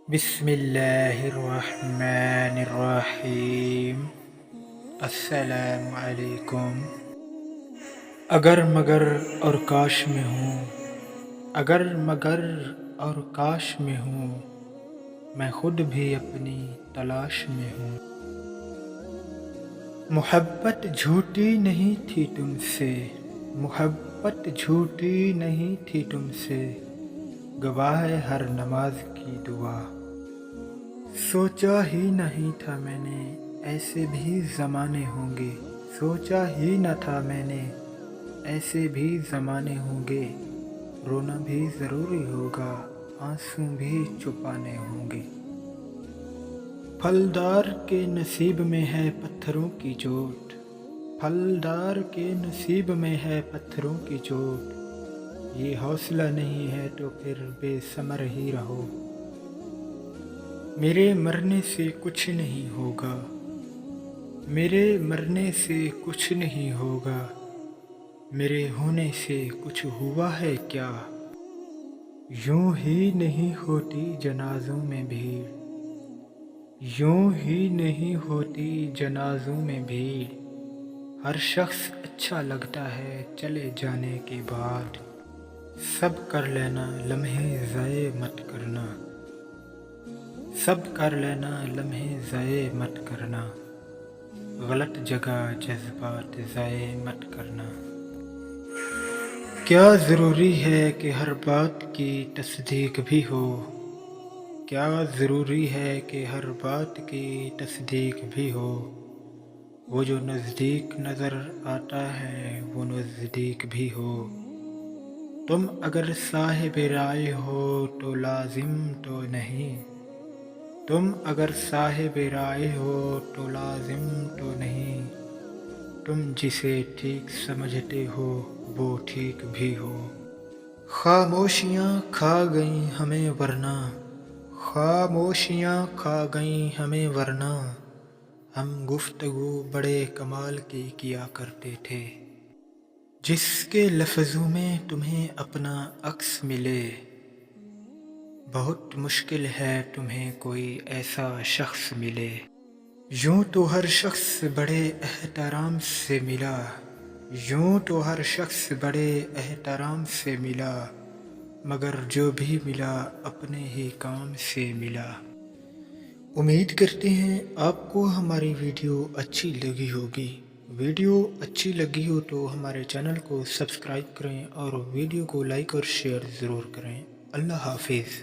بسم اللہ الرحمن الرحیم۔ السلام علیکم۔ اگر مگر اور کاش میں ہوں، اگر مگر اور کاش میں ہوں، میں خود بھی اپنی تلاش میں ہوں۔ محبت جھوٹی نہیں تھی تم سے، محبت جھوٹی نہیں تھی تم سے، گواہ ہے ہر نماز کی دعا۔ سوچا ہی نہیں تھا میں نے ایسے بھی زمانے ہوں گے، سوچا ہی نہ تھا میں نے ایسے بھی زمانے ہوں گے، رونا بھی ضروری ہوگا، آنسو بھی چھپانے ہوں گے۔ پھلدار کے نصیب میں ہے پتھروں کی چوٹ، پھلدار کے نصیب میں ہے پتھروں کی چوٹ، یہ حوصلہ نہیں ہے تو پھر بے ثمر ہی رہو۔ میرے مرنے سے کچھ نہیں ہوگا، میرے مرنے سے کچھ نہیں ہوگا، میرے ہونے سے کچھ ہوا ہے کیا؟ یوں ہی نہیں ہوتی جنازوں میں بھیڑ، یوں ہی نہیں ہوتی جنازوں میں بھیڑ، ہر شخص اچھا لگتا ہے چلے جانے کے بعد، سب کر لینا لمحے ضائع مت کرنا، سب کر لینا لمحے ضائع مت کرنا، غلط جگہ جذبات ضائع مت کرنا۔ کیا ضروری ہے کہ ہر بات کی تصدیق بھی ہو، کیا ضروری ہے کہ ہر بات کی تصدیق بھی ہو، وہ جو نزدیک نظر آتا ہے وہ نزدیک بھی ہو۔ تم اگر صاحب رائے ہو تو لازم تو نہیں، تم اگر صاحب رائے ہو تو لازم تو نہیں، تم جسے ٹھیک سمجھتے ہو وہ ٹھیک بھی ہو۔ خاموشیاں کھا گئیں ہمیں ورنہ، خاموشیاں کھا گئیں ہمیں ورنہ، ہم گفتگو بڑے کمال کی کیا کرتے تھے۔ جس کے لفظوں میں تمہیں اپنا عکس ملے، بہت مشکل ہے تمہیں کوئی ایسا شخص ملے۔ یوں تو ہر شخص بڑے احترام سے ملا، یوں تو ہر شخص بڑے احترام سے ملا، مگر جو بھی ملا اپنے ہی کام سے ملا۔ امید کرتے ہیں آپ کو ہماری ویڈیو اچھی لگی ہوگی۔ ویڈیو اچھی لگی ہو تو ہمارے چینل کو سبسکرائب کریں اور ویڈیو کو لائک اور شیئر ضرور کریں۔ اللہ حافظ۔